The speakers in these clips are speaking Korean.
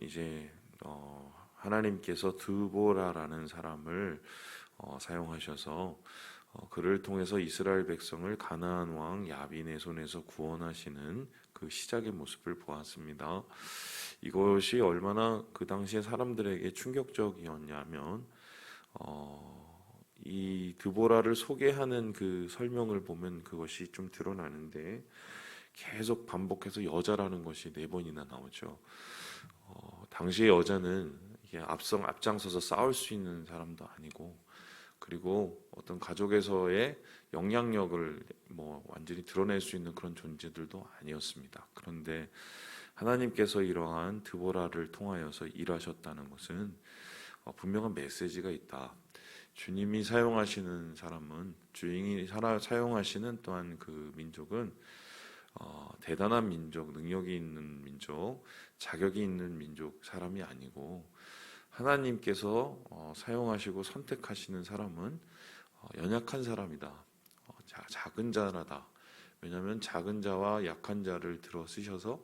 이제 하나님께서 드보라라는 사람을 사용하셔서 그를 통해서 이스라엘 백성을 가나안 왕 야빈의 손에서 구원하시는 그 시작의 모습을 보았습니다. 이것이 얼마나 그 당시에 사람들에게 충격적이었냐면 이 드보라를 소개하는 그 설명을 보면 그것이 좀 드러나는데 계속 반복해서 여자라는 것이 4번이나 나오죠. 당시의 여자는 이게 앞장서서 싸울 수 있는 사람도 아니고, 그리고 어떤 가족에서의 영향력을 완전히 드러낼 수 있는 그런 존재들도 아니었습니다. 그런데 하나님께서 이러한 드보라를 통하여서 일하셨다는 것은 분명한 메시지가 있다. 주님이 사용하시는 사람은, 주인이 사용하시는 또한 그 민족은 대단한 민족, 능력이 있는 민족, 자격이 있는 민족, 사람이 아니고, 하나님께서 사용하시고 선택하시는 사람은 연약한 사람이다. 작은 자라다. 왜냐하면 작은 자와 약한 자를 들어 쓰셔서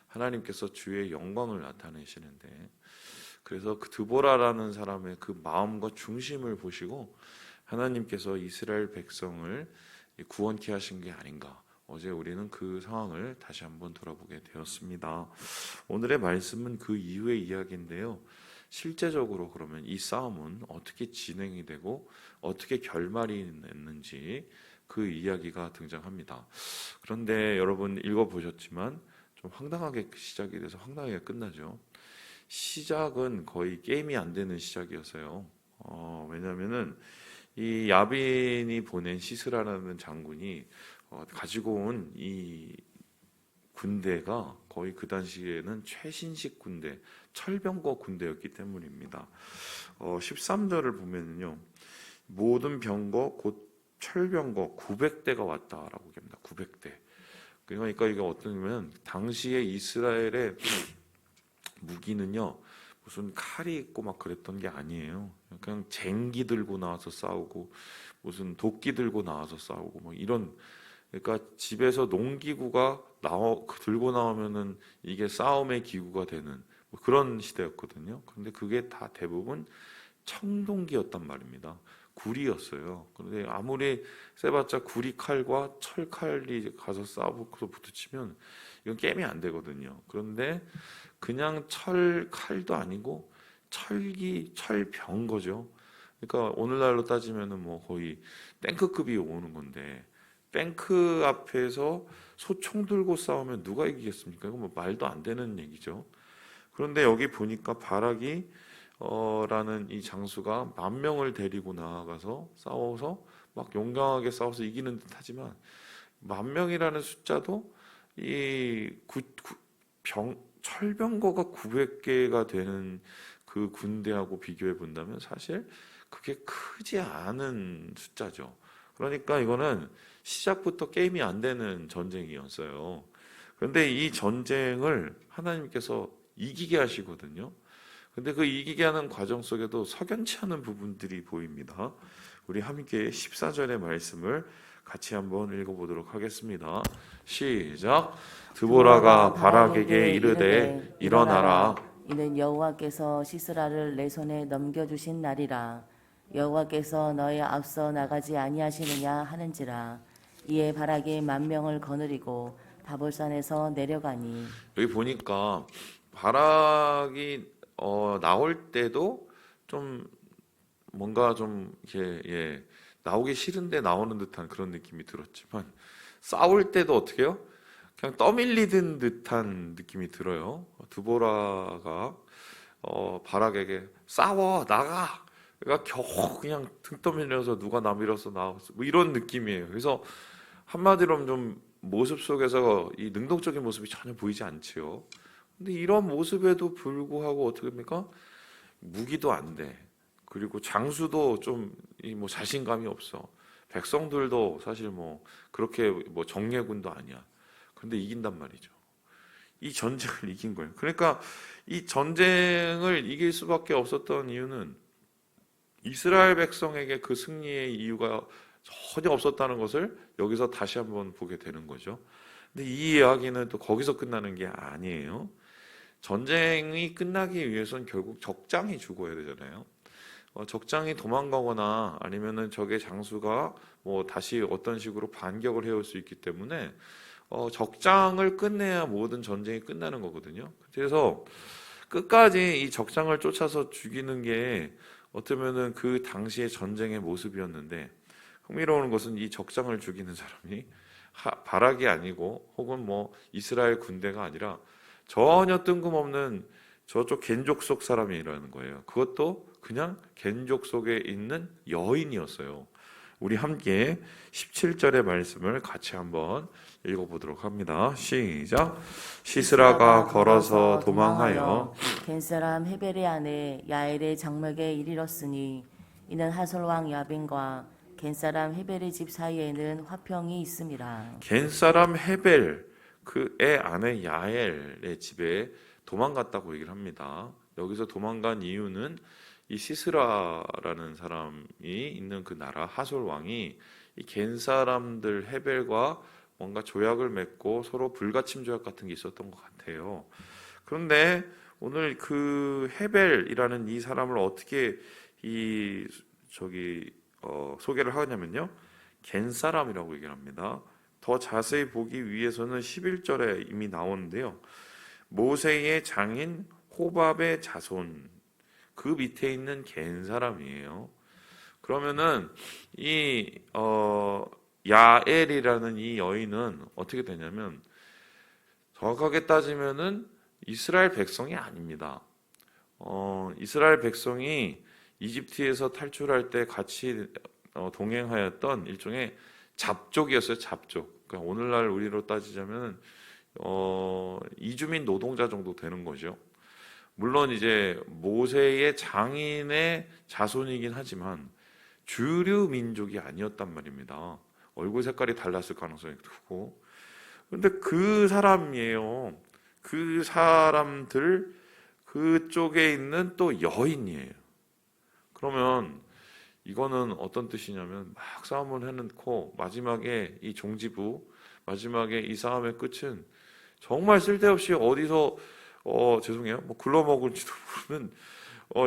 하나님께서 주의 영광을 나타내시는데, 그래서 그 드보라라는 사람의 그 마음과 중심을 보시고 하나님께서 이스라엘 백성을 구원케 하신 게 아닌가. 어제 우리는 그 상황을 다시 한번 돌아보게 되었습니다. 오늘의 말씀은 그 이후의 이야기인데요. 실제적으로 그러면 이 싸움은 어떻게 진행이 되고 어떻게 결말이 냈는지 그 이야기가 등장합니다. 그런데 여러분 읽어보셨지만 좀 황당하게 시작이 돼서 황당하게 끝나죠. 시작은 거의 게임이 안 되는 시작이었어요. 왜냐하면은 이 야빈이 보낸 시스라라는 장군이 가지고 온 이 군대가 거의 그 당시에는 최신식 군대, 철병거 군대였기 때문입니다. 13절을 보면요, 모든 병거 곧 철병거 900대가 왔다라고 합니다. 900대. 그러니까 이게 어떠냐면 당시에 이스라엘의 무기는요, 무슨 칼이 있고 막 그랬던 게 아니에요. 그냥 쟁기 들고 나와서 싸우고 무슨 도끼 들고 나와서 싸우고 뭐 이런, 그러니까 집에서 농기구가 들고 나오면은 이게 싸움의 기구가 되는 뭐 그런 시대였거든요. 그런데 그게 다 대부분 청동기였단 말입니다. 구리였어요. 그런데 아무리 세봤자 구리 칼과 철 칼이 가서 싸우고서 부딪히면 이건 게임이 안 되거든요. 그런데 그냥 철 칼도 아니고 철병 거죠. 그러니까 오늘날로 따지면은 뭐 거의 탱크급이 오는 건데, 탱크 앞에서 소총 들고 싸우면 누가 이기겠습니까? 이거 뭐 말도 안 되는 얘기죠. 그런데 여기 보니까 바락이 라는 이 장수가 10,000명을 데리고 나아가서 싸워서 막 용감하게 싸워서 이기는 듯 하지만, 10,000명이라는 숫자도 이 철병거가 900개가 되는 그 군대하고 비교해 본다면 사실 그게 크지 않은 숫자죠. 그러니까 이거는 시작부터 게임이 안 되는 전쟁이었어요. 그런데 이 전쟁을 하나님께서 이기게 하시거든요. 근데 그 이기게 하는 과정 속에도 석연치 않은 부분들이 보입니다. 우리 함께 14절의 말씀을 같이 한번 읽어보도록 하겠습니다. 시작. 드보라가 바락에게 이르되 일어나라. 이는 여호와께서 시스라를 내 손에 넘겨주신 날이라. 여호와께서 너희 앞서 나가지 아니하시느냐 하는지라. 이에 바락이 10,000명을 거느리고 다볼산에서 내려가니. 여기 보니까 바락이 나올 때도 좀 뭔가 좀 이렇게 나오기 싫은데 나오는 듯한 그런 느낌이 들었지만, 싸울 때도 어떻게 해요? 그냥 떠밀리는 듯한 느낌이 들어요. 드보라가 바락에게 싸워 나가, 그러니까 겨우 그냥 등 떠밀려서 누가 나 밀어서 나왔어 뭐 이런 느낌이에요. 그래서 한마디로 좀 모습 속에서 이 능동적인 모습이 전혀 보이지 않지요. 근데 이런 모습에도 불구하고 어떻게 합니까? 무기도 안 돼. 그리고 장수도 좀 뭐 자신감이 없어. 백성들도 사실 뭐 그렇게 뭐 정예군도 아니야. 그런데 이긴단 말이죠. 이 전쟁을 이긴 거예요. 그러니까 이 전쟁을 이길 수밖에 없었던 이유는 이스라엘 백성에게 그 승리의 이유가 전혀 없었다는 것을 여기서 다시 한번 보게 되는 거죠. 근데 이 이야기는 또 거기서 끝나는 게 아니에요. 전쟁이 끝나기 위해선 결국 적장이 죽어야 되잖아요. 적장이 도망가거나 아니면은 적의 장수가 뭐 다시 어떤 식으로 반격을 해올 수 있기 때문에 적장을 끝내야 모든 전쟁이 끝나는 거거든요. 그래서 끝까지 이 적장을 쫓아서 죽이는 게 어쩌면은 그 당시의 전쟁의 모습이었는데, 흥미로운 것은 이 적장을 죽이는 사람이 바락이 아니고 혹은 뭐 이스라엘 군대가 아니라 전혀 뜬금없는 저쪽 겐족 속 사람이라는 거예요. 그것도 그냥 겐족 속에 있는 여인이었어요. 우리 함께 17절의 말씀을 같이 한번 읽어보도록 합니다. 시작. 시스라가 걸어서 도망하여 겐사람 헤벨의 아내 야엘의 장막에 이르렀으니 이는 하솔 왕 야빈과 겐사람 헤벨의 집 사이에는 화평이 있음이라. 겐사람 헤벨 그의 아내 야엘의 집에 도망갔다고 얘기를 합니다. 여기서 도망간 이유는 이 시스라라는 사람이 있는 그 나라 하솔 왕이 이 겐 사람들 헤벨과 뭔가 조약을 맺고 서로 불가침 조약 같은 게 있었던 것 같아요. 그런데 오늘 그 헤벨이라는 이 사람을 어떻게 소개를 하냐면요, 겐 사람이라고 얘기를 합니다. 더 자세히 보기 위해서는 11절에 이미 나오는데요. 모세의 장인 호밥의 자손, 그 밑에 있는 겐 사람이에요. 그러면은 이 야엘이라는 이 여인은 어떻게 되냐면, 정확하게 따지면은 이스라엘 백성이 아닙니다. 이스라엘 백성이 이집트에서 탈출할 때 같이 동행하였던 일종의 잡족이었어요. 잡족. 그러니까 오늘날 우리로 따지자면 이주민 노동자 정도 되는 거죠. 물론 이제 모세의 장인의 자손이긴 하지만 주류 민족이 아니었단 말입니다. 얼굴 색깔이 달랐을 가능성이 크고. 그런데 그 사람이에요. 그 사람들 그쪽에 있는 또 여인이에요. 그러면 이거는 어떤 뜻이냐면, 막 싸움을 해놓고 마지막에 이 종지부, 마지막에 이 싸움의 끝은 정말 쓸데없이 어디서 죄송해요, 뭐 굴러먹을지도 모르는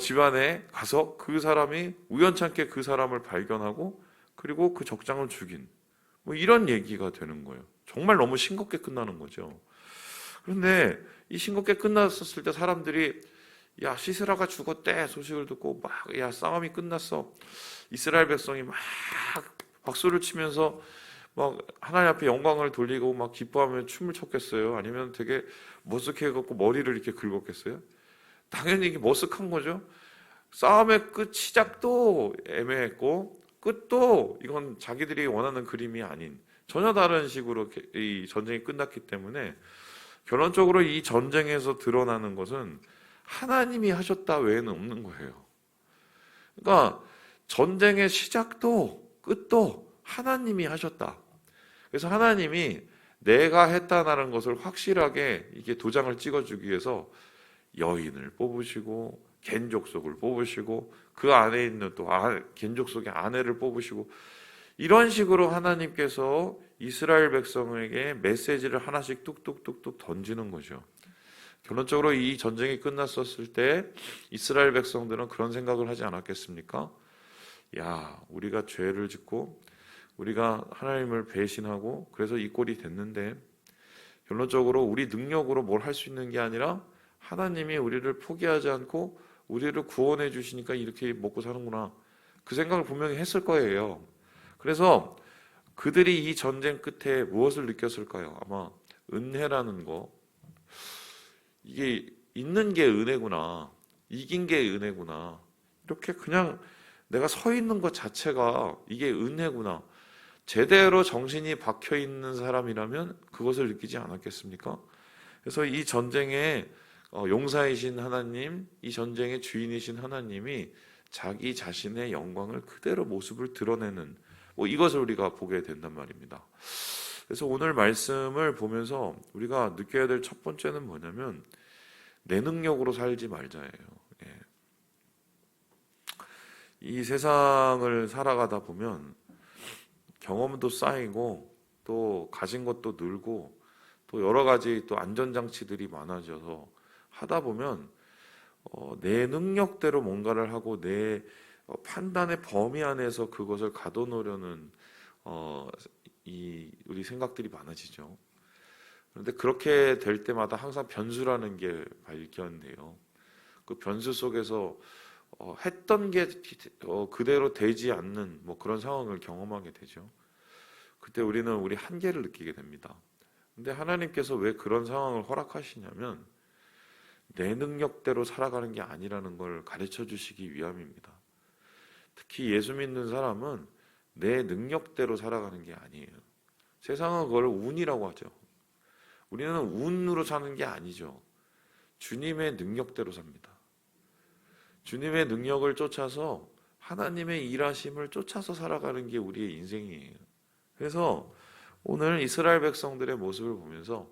집안에 가서 그 사람이 우연찮게 그 사람을 발견하고 그리고 그 적장을 죽인, 뭐 이런 얘기가 되는 거예요. 정말 너무 싱겁게 끝나는 거죠. 그런데 이 싱겁게 끝났었을 때 사람들이 야, 시스라가 죽었대 소식을 듣고 막 야, 싸움이 끝났어. 이스라엘 백성이 막 박수를 치면서 막 하나님 앞에 영광을 돌리고 막 기뻐하며 춤을 췄겠어요? 아니면 되게 머쓱해갖고 머리를 이렇게 긁었겠어요? 당연히 이게 머쓱한 거죠. 싸움의 끝 시작도 애매했고 끝도 이건 자기들이 원하는 그림이 아닌 전혀 다른 식으로 이 전쟁이 끝났기 때문에 결론적으로 이 전쟁에서 드러나는 것은 하나님이 하셨다 외에는 없는 거예요. 그러니까 전쟁의 시작도 끝도 하나님이 하셨다. 그래서 하나님이 내가 했다라는 것을 확실하게 이게 도장을 찍어주기 위해서 여인을 뽑으시고 겐 족속을 뽑으시고 그 안에 있는 또 겐 족속의 아내를 뽑으시고, 이런 식으로 하나님께서 이스라엘 백성에게 메시지를 하나씩 뚝뚝뚝뚝 던지는 거죠. 결론적으로 이 전쟁이 끝났었을 때 이스라엘 백성들은 그런 생각을 하지 않았겠습니까? 야, 우리가 죄를 짓고 우리가 하나님을 배신하고 그래서 이 꼴이 됐는데, 결론적으로 우리 능력으로 뭘 할 수 있는 게 아니라 하나님이 우리를 포기하지 않고 우리를 구원해 주시니까 이렇게 먹고 사는구나, 그 생각을 분명히 했을 거예요. 그래서 그들이 이 전쟁 끝에 무엇을 느꼈을까요? 아마 은혜라는 거, 이게 있는 게 은혜구나, 이긴 게 은혜구나, 이렇게 그냥 내가 서 있는 것 자체가 이게 은혜구나, 제대로 정신이 박혀 있는 사람이라면 그것을 느끼지 않았겠습니까? 그래서 이 전쟁의 용사이신 하나님, 이 전쟁의 주인이신 하나님이 자기 자신의 영광을 그대로 모습을 드러내는, 뭐 이것을 우리가 보게 된단 말입니다. 그래서 오늘 말씀을 보면서 우리가 느껴야 될 첫 번째는 뭐냐면, 내 능력으로 살지 말자예요. 예. 이 세상을 살아가다 보면 경험도 쌓이고 또 가진 것도 늘고 또 여러 가지 또 안전장치들이 많아져서 하다 보면 내 능력대로 뭔가를 하고 내 판단의 범위 안에서 그것을 가둬놓으려는 우리 생각들이 많아지죠. 그런데 그렇게 될 때마다 항상 변수라는 게 발견돼요. 그 변수 속에서 했던 게 그대로 되지 않는 뭐 그런 상황을 경험하게 되죠. 그때 우리는 우리 한계를 느끼게 됩니다. 근데 하나님께서 왜 그런 상황을 허락하시냐면 내 능력대로 살아가는 게 아니라는 걸 가르쳐 주시기 위함입니다. 특히 예수 믿는 사람은 내 능력대로 살아가는 게 아니에요. 세상은 그걸 운이라고 하죠. 우리는 운으로 사는 게 아니죠. 주님의 능력대로 삽니다. 주님의 능력을 쫓아서 하나님의 일하심을 쫓아서 살아가는 게 우리의 인생이에요. 그래서 오늘 이스라엘 백성들의 모습을 보면서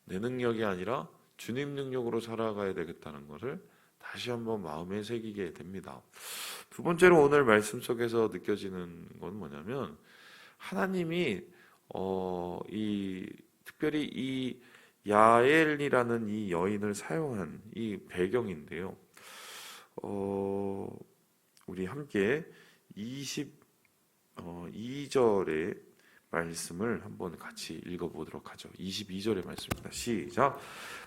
내 능력이 아니라 주님 능력으로 살아가야 되겠다는 것을 다시 한번 마음에 새기게 됩니다. 두 번째로 오늘 말씀 속에서 느껴지는 건 뭐냐면 하나님이 특별히 이 야엘이라는 이 여인을 사용한 이 배경인데요. 우리 함께 22절의 말씀을 한번 같이 읽어보도록 하죠. 22절의 말씀입니다. 시작.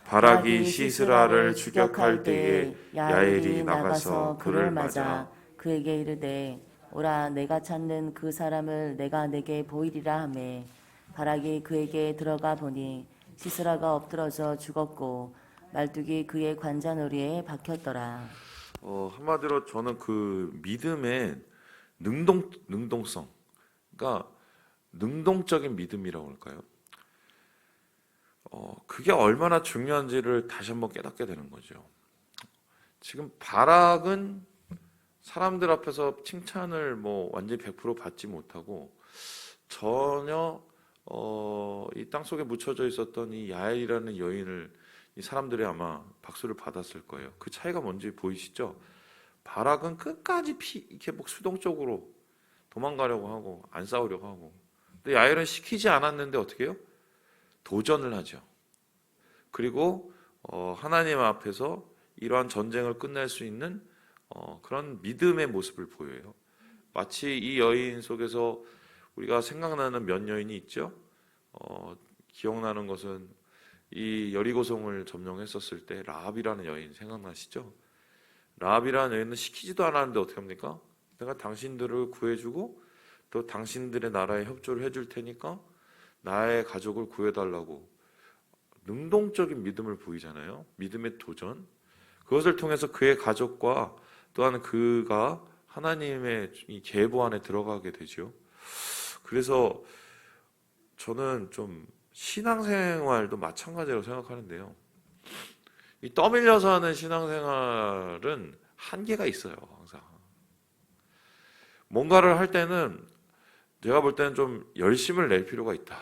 바락이 시스라를 추격할 때에 야엘이 나가서 그를 맞아 그에게 이르되 오라 내가 찾는 그 사람을 내가 내게 보이리라 하매 바락이 그에게 들어가 보니 시스라가 엎드러져 죽었고 말뚝이 그의 관자놀이에 박혔더라. 한마디로 저는 그 믿음의 능동성, 그러니까 능동적인 믿음이라고 할까요? 그게 얼마나 중요한지를 다시 한번 깨닫게 되는 거죠. 지금 바락은 사람들 앞에서 칭찬을 뭐 완전히 100% 받지 못하고 전혀 이 땅속에 묻혀져 있었던 이 야엘이라는 여인을 이 사람들이 아마 박수를 받았을 거예요. 그 차이가 뭔지 보이시죠? 바락은 끝까지 이렇게 막 수동적으로 도망가려고 하고 안 싸우려고 하고, 근데 야엘은 시키지 않았는데 어떻게 해요? 도전을 하죠. 그리고 하나님 앞에서 이러한 전쟁을 끝낼 수 있는 그런 믿음의 모습을 보여요. 마치 이 여인 속에서 우리가 생각나는 몇 여인이 있죠. 기억나는 것은 이 여리고성을 점령했었을 때 라합이라는 여인 생각나시죠? 라합이라는 여인은 시키지도 않았는데 어떻게 합니까? 내가 당신들을 구해주고 또 당신들의 나라에 협조를 해줄 테니까 나의 가족을 구해달라고 능동적인 믿음을 보이잖아요. 믿음의 도전. 그것을 통해서 그의 가족과 또한 그가 하나님의 이 계보 안에 들어가게 되죠. 그래서 저는 좀 신앙생활도 마찬가지라고 생각하는데요. 이 떠밀려서 하는 신앙생활은 한계가 있어요. 항상 뭔가를 할 때는 제가 볼 때는 좀 열심을 낼 필요가 있다.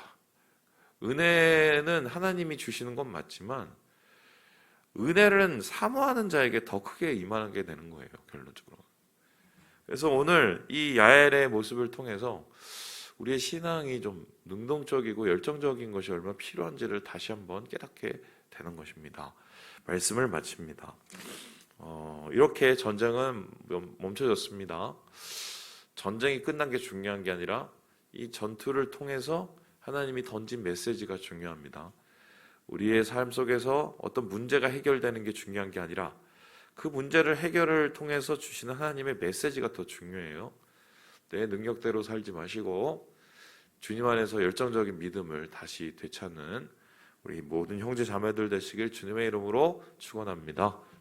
은혜는 하나님이 주시는 건 맞지만 은혜는 사모하는 자에게 더 크게 임하게 되는 거예요, 결론적으로. 그래서 오늘 이 야엘의 모습을 통해서 우리의 신앙이 좀 능동적이고 열정적인 것이 얼마나 필요한지를 다시 한번 깨닫게 되는 것입니다. 말씀을 마칩니다. 이렇게 전쟁은 멈춰졌습니다. 전쟁이 끝난 게 중요한 게 아니라 이 전투를 통해서 하나님이 던진 메시지가 중요합니다. 우리의 삶 속에서 어떤 문제가 해결되는 게 중요한 게 아니라 그 문제를 해결을 통해서 주시는 하나님의 메시지가 더 중요해요. 내 능력대로 살지 마시고 주님 안에서 열정적인 믿음을 다시 되찾는 우리 모든 형제 자매들 되시길 주님의 이름으로 축원합니다.